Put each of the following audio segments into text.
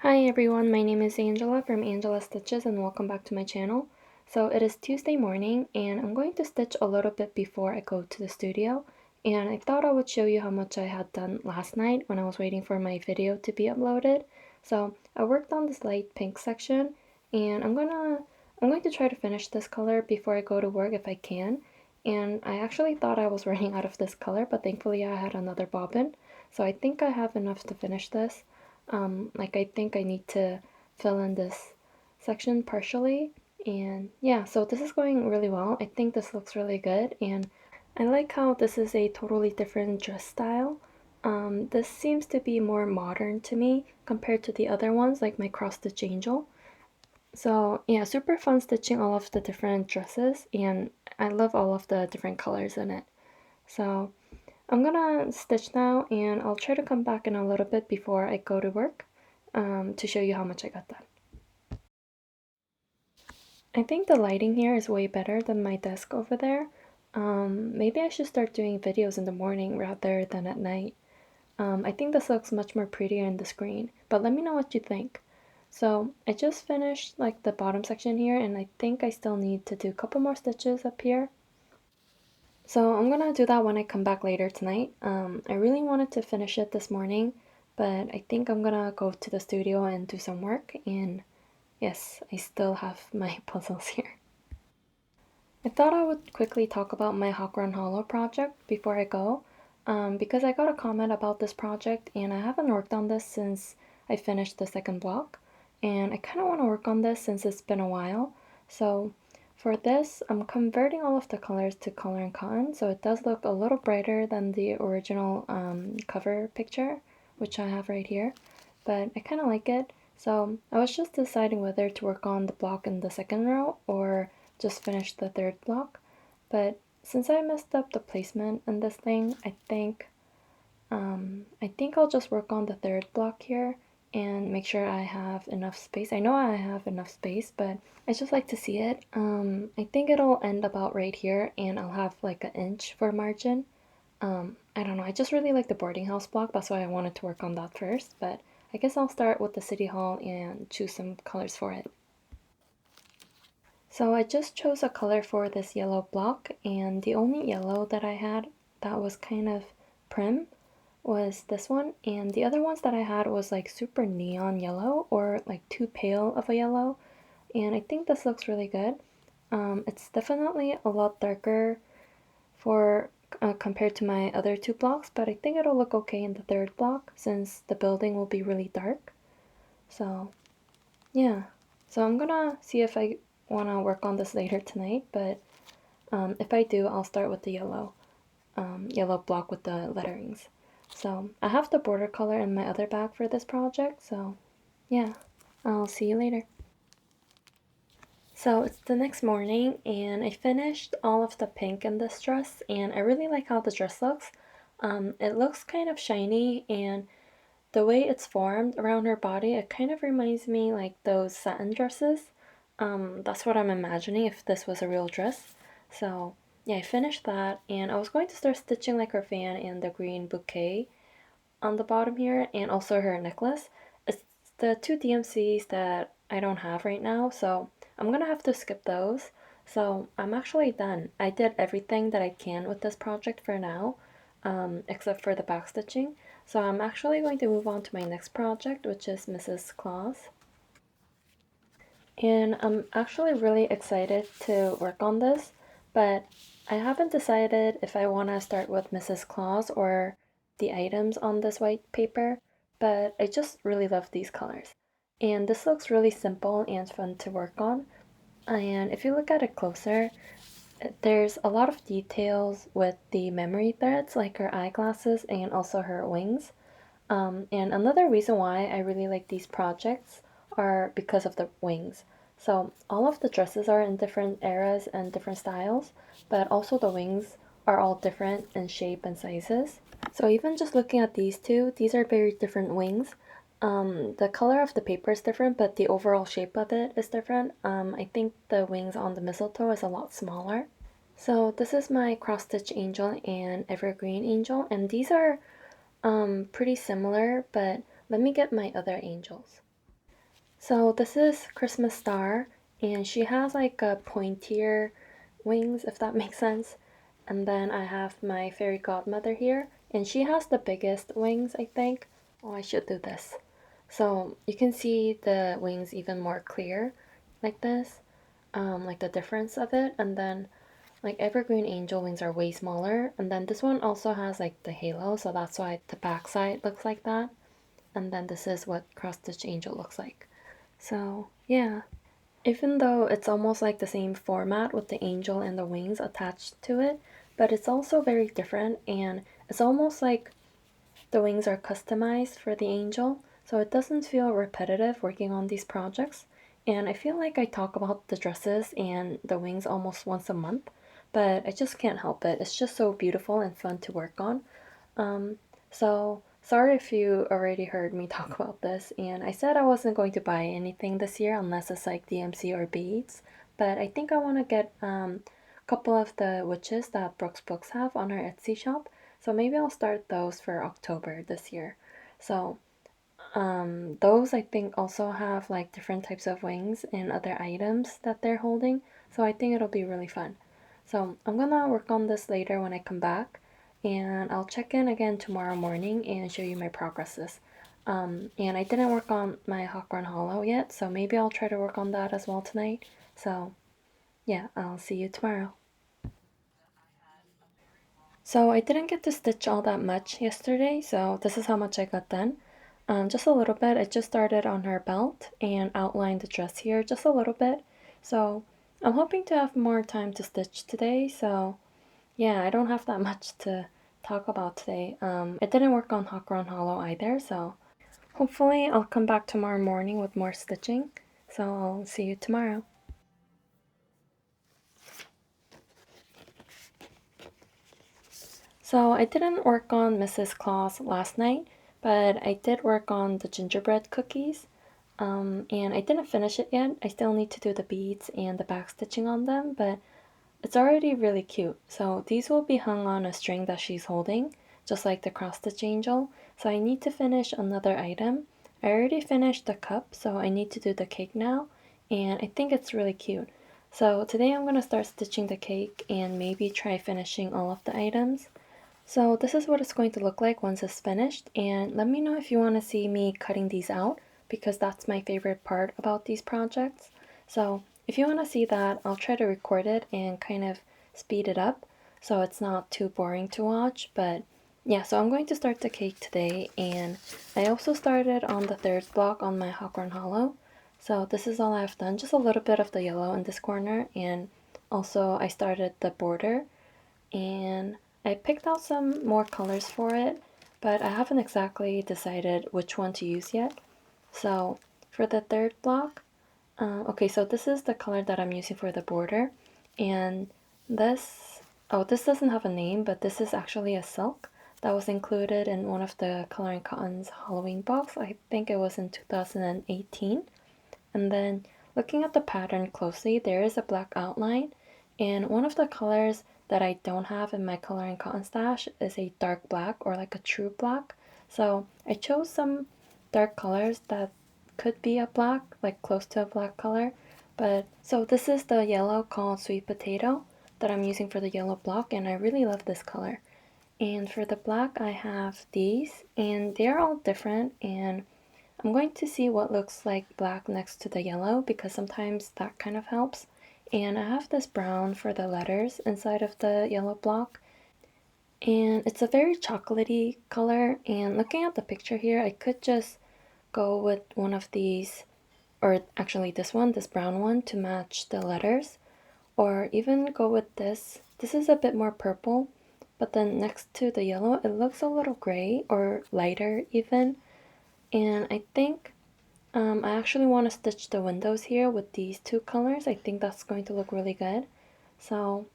Hi everyone, my name is Angela from Angela Stitches and welcome back to my channel. So it is Tuesday morning and I'm going to stitch a little bit before I go to the studio, and I thought I would show you how much I had done last night when I was waiting for my video to be uploaded. So I worked on this light pink section and I'm going to try to finish this color before I go to work if I can. And I actually thought I was running out of this color, but thankfully I had another bobbin. So I think I have enough to finish this. I think I need to fill in this section partially, and yeah, so this is going really well. I think this looks really good, and I like how this is a totally different dress style. This seems to be more modern to me compared to the other ones, like my cross stitch angel. So yeah, super fun stitching all of the different dresses, and I love all of the different colors in it. So I'm gonna stitch now and I'll try to come back in a little bit before I go to work to show you how much I got done. I think the lighting here is way better than my desk over there. Maybe I should start doing videos in the morning rather than at night. I think this looks much more prettier in the screen, but let me know what you think. So I just finished like the bottom section here, and I think I still need to do a couple more stitches up here. So I'm gonna do that when I come back later tonight. I really wanted to finish it this morning, but I think I'm gonna go to the studio and do some work, and yes, I still have my puzzles here. I thought I would quickly talk about my Hawk Run Hollow project before I go, because I got a comment about this project and I haven't worked on this since I finished the second block, and I kind of want to work on this since it's been a while. So for this, I'm converting all of the colors to color and cotton, so it does look a little brighter than the original cover picture, which I have right here, but I kind of like it. So I was just deciding whether to work on the block in the second row or just finish the third block, but since I messed up the placement in this thing, I think I'll just work on the third block here and make sure I have enough space. I know I have enough space, but I just like to see it. I think it'll end about right here and I'll have like an inch for margin. I don't know, I just really like the boarding house block, that's why I wanted to work on that first, but I guess I'll start with the city hall and choose some colors for it. So I just chose a color for this yellow block, and the only yellow that I had that was kind of prim was this one, and the other ones that I had was like super neon yellow or like too pale of a yellow, and I think this looks really good. It's definitely a lot darker for compared to my other two blocks, but I think it'll look okay in the third block since the building will be really dark. So yeah, so I'm gonna see if I want to work on this later tonight, but if I do, I'll start with the yellow block with the letterings. So I have the border color in my other bag for this project, so yeah, I'll see you later. So it's the next morning and I finished all of the pink in this dress, and I really like how the dress looks. It looks kind of shiny, and the way it's formed around her body, it kind of reminds me like those satin dresses. That's what I'm imagining if this was a real dress. So yeah, I finished that and I was going to start stitching like her fan and the green bouquet on the bottom here and also her necklace. It's the two DMCs that I don't have right now, so I'm gonna have to skip those. So I'm actually done. I did everything that I can with this project for now, except for the backstitching. So I'm actually going to move on to my next project, which is Mrs.Claus. And I'm actually really excited to work on this, but I haven't decided if I want to start with Mrs.Claus or the items on this white paper, but I just really love these colors. And this looks really simple and fun to work on. And if you look at it closer, there's a lot of details with the memory threads, like her eyeglasses and also her wings. And another reason why I really like these projects are because of the wings. So all of the dresses are in different eras and different styles, but also the wings are all different in shape and sizes. So even just looking at these two, these are very different wings. The color of the paper is different, but the overall shape of it is different. I think the wings on the mistletoe is a lot smaller. So this is my cross stitch angel and evergreen angel, and these are pretty similar, but let me get my other angels. So this is Christmas Star, and she has like a pointier wings, if that makes sense. And then I have my fairy godmother here, and she has the biggest wings, I think. Oh, I should do this. So you can see the wings even more clear, like this, like the difference of it. And then like Evergreen Angel wings are way smaller, and then this one also has like the halo, so that's why the backside looks like that. And then this is what Cross Stitch Angel looks like. So yeah, even though it's almost like the same format with the angel and the wings attached to it, but it's also very different, and it's almost like the wings are customized for the angel, so it doesn't feel repetitive working on these projects. And I feel like I talk about the dresses and the wings almost once a month, but I just can't help it. It's just so beautiful and fun to work on. Um, so sorry if you already heard me talk about this, and I said I wasn't going to buy anything this year unless it's like DMC or beads, but I think I want to get a couple of the witches that Brooks Books have on her Etsy shop, so maybe I'll start those for October this year. So those I think also have like different types of wings and other items that they're holding, so I think it'll be really fun. So I'm gonna work on this later when I come back, and I'll check in again tomorrow morning and show you my progresses. And I didn't work on my Hawk Run Hollow yet, so maybe I'll try to work on that as well tonight. So yeah, I'll see you tomorrow. So I didn't get to stitch all that much yesterday, so this is how much I got done. Just a little bit. I just started on her belt and outlined the dress here just a little bit. So I'm hoping to have more time to stitch today. So yeah, I don't have that much to talk about today. I didn't work on Hawk Run Hollow either, so hopefully I'll come back tomorrow morning with more stitching. So I'll see you tomorrow. So I didn't work on Mrs.Claus last night, but I did work on the gingerbread cookies. And I didn't finish it yet. I still need to do the beads and the back stitching on them, but it's already really cute. So these will be hung on a string that she's holding, just like the cross stitch angel. So I need to finish another item. I already finished the cup, so I need to do the cake now, and I think it's really cute. So today I'm going to start stitching the cake and maybe try finishing all of the items. So this is what it's going to look like once it's finished, and let me know if you want to see me cutting these out, because that's my favorite part about these projects. So if you want to see that, I'll try to record it and kind of speed it up so it's not too boring to watch. But yeah, so I'm going to start the cake today, and I also started on the third block on my Hawkorn Hollow. So this is all I've done, just a little bit of the yellow in this corner, and also I started the border, and I picked out some more colors for it, but I haven't exactly decided which one to use yet. So for the third block, okay, so this is the color that I'm using for the border, and this, oh, this doesn't have a name, but this is actually a silk that was included in one of the Coloring Cotton's Halloween box. I think it was in 2018. And then looking at the pattern closely, there is a black outline, and one of the colors that I don't have in my Coloring Cotton stash is a dark black, or like a true black. So I chose some dark colors that could be a black, like close to a black color. But so this is the yellow called Sweet Potato that I'm using for the yellow block, and I really love this color. And for the black, I have these, and they're all different, and I'm going to see what looks like black next to the yellow, because sometimes that kind of helps. And I have this brown for the letters inside of the yellow block. And it's a very chocolatey color. And looking at the picture here, I could just go with one of these, or actually this one, this brown one, to match the letters. Or even go with this. This is a bit more purple, but then next to the yellow, it looks a little gray or lighter even. And I think I actually want to stitch the windows here with these two colors. I think that's going to look really good. So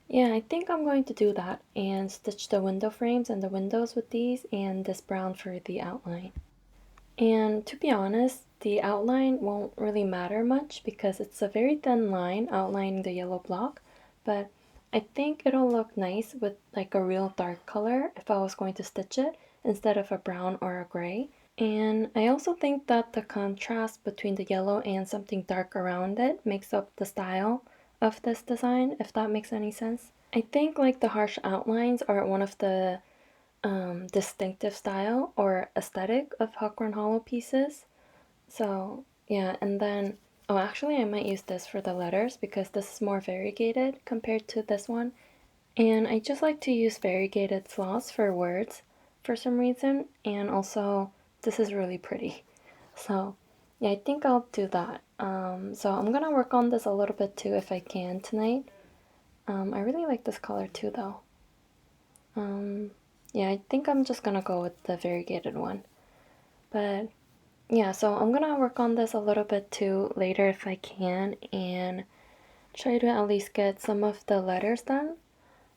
yeah, I think I'm going to do that and stitch the window frames and the windows with these and this brown for the outline. And to be honest, the outline won't really matter much because it's a very thin line outlining the yellow block, but I think it'll look nice with like a real dark color if I was going to stitch it instead of a brown or a gray. And I also think that the contrast between the yellow and something dark around it makes up the style of this design, if that makes any sense. I think like the harsh outlines are one of the distinctive style or aesthetic of Hawthorne Hollow pieces. So yeah, and then, oh, actually I might use this for the letters because this is more variegated compared to this one. And I just like to use variegated slots for words for some reason, and also this is really pretty. So yeah, I think I'll do that. So I'm gonna work on this a little bit too if I can tonight. I really like this color too though. Um, yeah, I think I'm just gonna go with the variegated one. But yeah, so I'm gonna work on this a little bit too later if I can and try to at least get some of the letters done.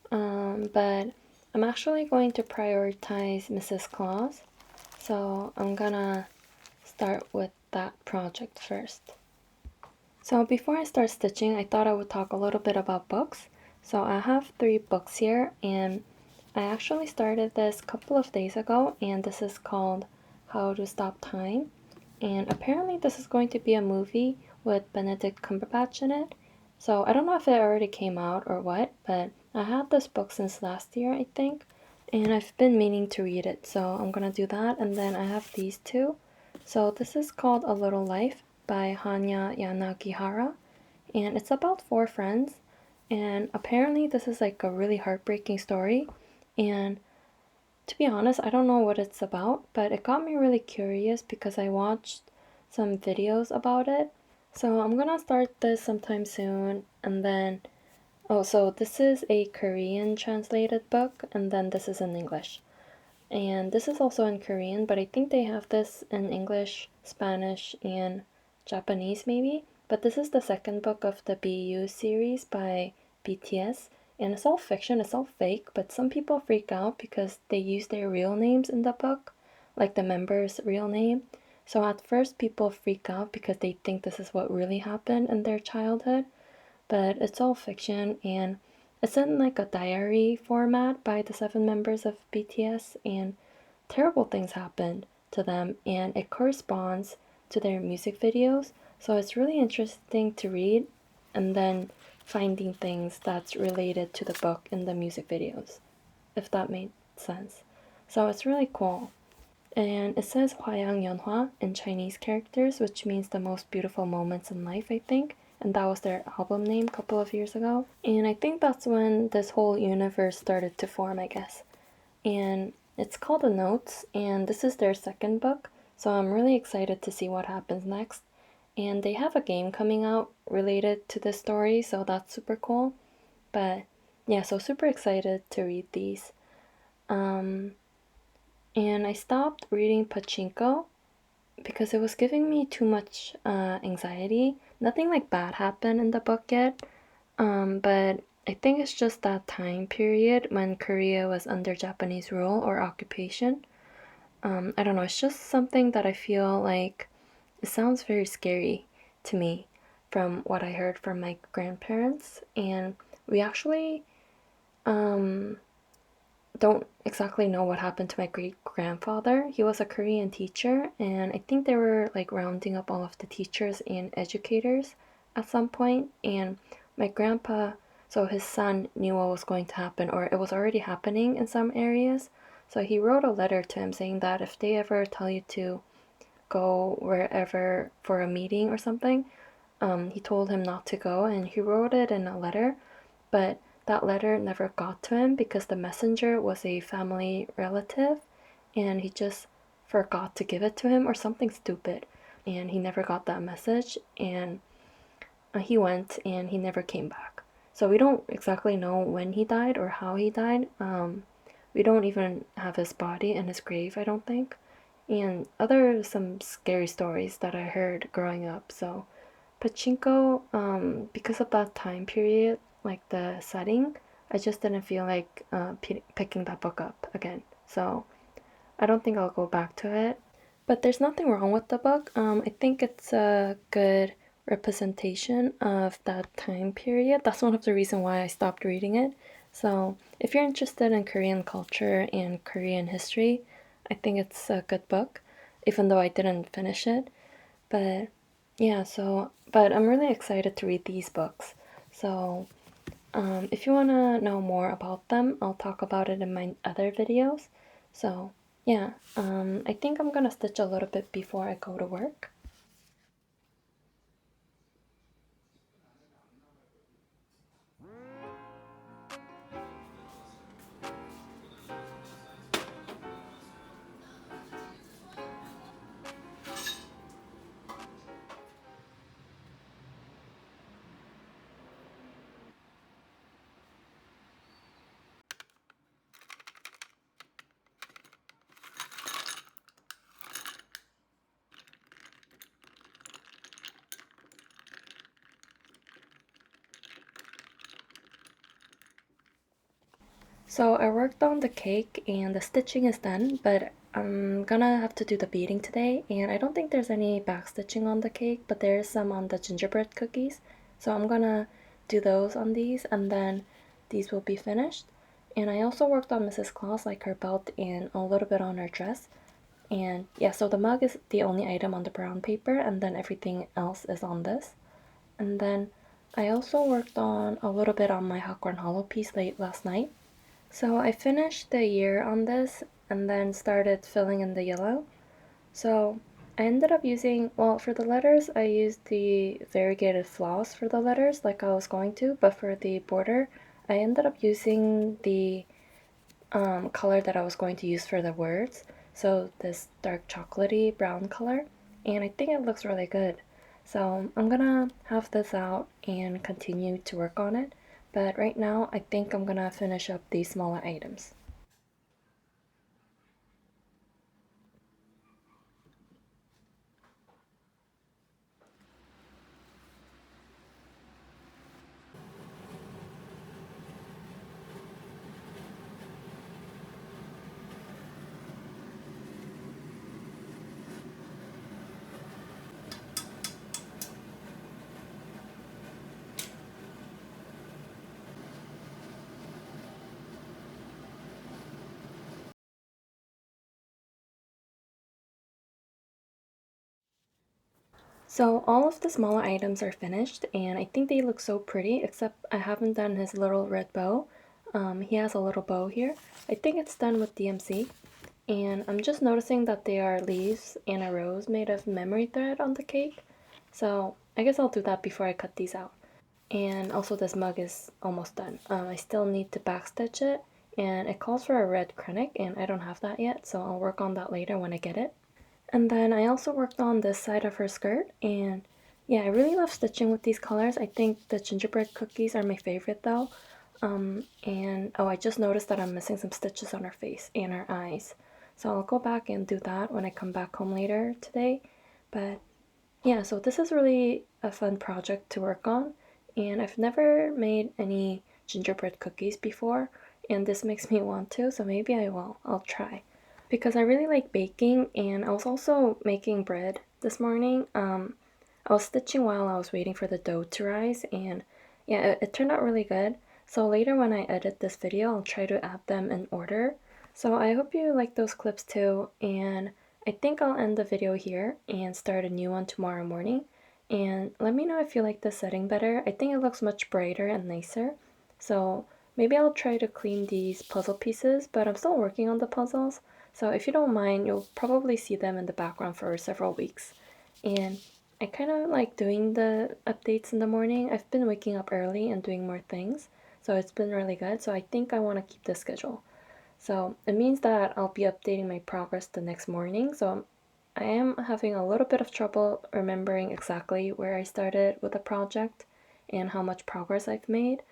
But I'm actually going to prioritize Mrs.Claus, so I'm gonna start with that project first. So before I start stitching, I thought I would talk a little bit about books. So I have 3 books here, and I actually started this a couple of days ago, and this is called How to Stop Time. And apparently this is going to be a movie with Benedict Cumberbatch in it. So I don't know if it already came out or what, but I had this book since last year, I think, and I've been meaning to read it, so I'm gonna do that. And then I have these two. So this is called A Little Life by Hanya Yanagihara, and it's about 4 friends. And apparently this is like a really heartbreaking story, and to be honest, I don't know what it's about, but it got me really curious because I watched some videos about it. So I'm gonna start this sometime soon, and then, oh, so this is a Korean translated book, and then this is in English. And this is also in Korean, but I think they have this in English, Spanish, and Japanese maybe. But this is the second book of the BU series by BTS. And it's all fiction, it's all fake, but some people freak out because they use their real names in the book, like the member's real name. So at first, people freak out because they think this is what really happened in their childhood, but it's all fiction, and it's in like a diary format by the 7 members of BTS, and terrible things happened to them, and it corresponds to their music videos. So it's really interesting to read and then finding things that's related to the book in the music videos, if that made sense. So it's really cool. And it says Hwayang Yeonhwa in Chinese characters, which means the most beautiful moments in life, I think. And that was their album name a couple of years ago. And I think that's when this whole universe started to form, I guess. And it's called The Notes, and this is their second book. So I'm really excited to see what happens next. And they have a game coming out related to this story, so that's super cool. But yeah, so super excited to read these. Um, and I stopped reading Pachinko because it was giving me too much anxiety. Nothing like bad happened in the book yet, but I think it's just that time period when Korea was under Japanese rule or occupation. I don't know, it's just something that I feel like it sounds very scary to me from what I heard from my grandparents. And we actually um, don't exactly know what happened to my great grandfather. He was a Korean teacher, and I think they were like rounding up all of the teachers and educators at some point. And my grandpa, so his son, knew what was going to happen, or it was already happening in some areas. So he wrote a letter to him saying that if they ever tell you to go wherever for a meeting or something, he told him not to go, and he wrote it in a letter, but that letter never got to him because the messenger was a family relative, and he just forgot to give it to him or something stupid, and he never got that message, and he went and he never came back. So we don't exactly know when he died or how he died. We don't even have his body in his grave, I don't think. And other some scary stories that I heard growing up. So Pachinko, because of that time period, like the setting, I just didn't feel like picking that book up again. So I don't think I'll go back to it. But there's nothing wrong with the book. I think it's a good representation of that time period. That's one of the reasons why I stopped reading it. So if you're interested in Korean culture and Korean history, I think it's a good book. even though I didn't finish it. But yeah, but I'm really excited to read these books. So if you want to know more about them, I'll talk about it in my other videos. So yeah, I think I'm gonna stitch a little bit before I go to work. So I worked on the cake and the stitching is done, but I'm gonna have to do the beading today, and I don't think there's any back stitching on the cake, but there is some on the gingerbread cookies. So I'm gonna do those on these, and then these will be finished. And I also worked on Mrs.Claus, like her belt and a little bit on her dress. And yeah, so the mug is the only item on the brown paper, and then everything else is on this. And then I also worked on a little bit on my Hawthorne Hollow piece late last night. So I finished the year on this and then started filling in the yellow. So I ended up using, well, for the letters, I used the variegated floss for the letters like I was going to, but for the border, I ended up using the color that I was going to use for the words. So this dark chocolatey brown color, and I think it looks really good. So I'm gonna have this out and continue to work on it. But right now, I think I'm gonna finish up these smaller items. So all of the smaller items are finished, and I think they look so pretty, except I haven't done his little red bow. He has a little bow here. I think it's done with DMC, and I'm just noticing that they are leaves and a rose made of memory thread on the cake. So I guess I'll do that before I cut these out. And also this mug is almost done. I still need to backstitch it, and it calls for a red krennic, and I don't have that yet, so I'll work on that later when I get it. And then I also worked on this side of her skirt, and yeah, I really love stitching with these colors. I think the gingerbread cookies are my favorite though. And oh, I just noticed that I'm missing some stitches on her face and her eyes. So I'll go back and do that when I come back home later today. But yeah, so this is really a fun project to work on, and I've never made any gingerbread cookies before, and this makes me want to, so maybe I will. I'll try because I really like baking, and I was also making bread this morning. I was stitching while I was waiting for the dough to rise, and yeah, it turned out really good. So later when I edit this video, I'll try to add them in order. So I hope you like those clips too, and I think I'll end the video here and start a new one tomorrow morning. And let me know if you like the setting better. I think it looks much brighter and nicer. So maybe I'll try to clean these puzzle pieces, but I'm still working on the puzzles. So if you don't mind, you'll probably see them in the background for several weeks. And I kind of like doing the updates in the morning. I've been waking up early and doing more things, so it's been really good. So I think I want to keep this schedule. So it means that I'll be updating my progress the next morning. So I am having a little bit of trouble remembering exactly where I started with the project and how much progress I've made,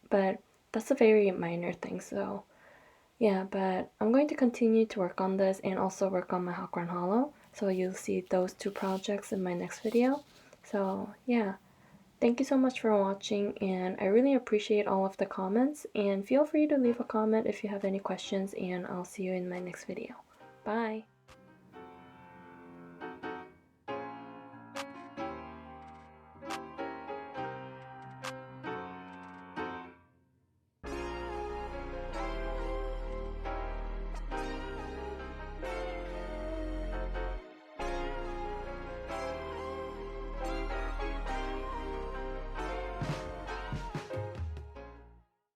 but that's a very minor thing. So yeah, but I'm going to continue to work on this and also work on my Hawthorne Hollow. So you'll see those two projects in my next video. So yeah, thank you so much for watching, and I really appreciate all of the comments, and feel free to leave a comment if you have any questions, and I'll see you in my next video. Bye!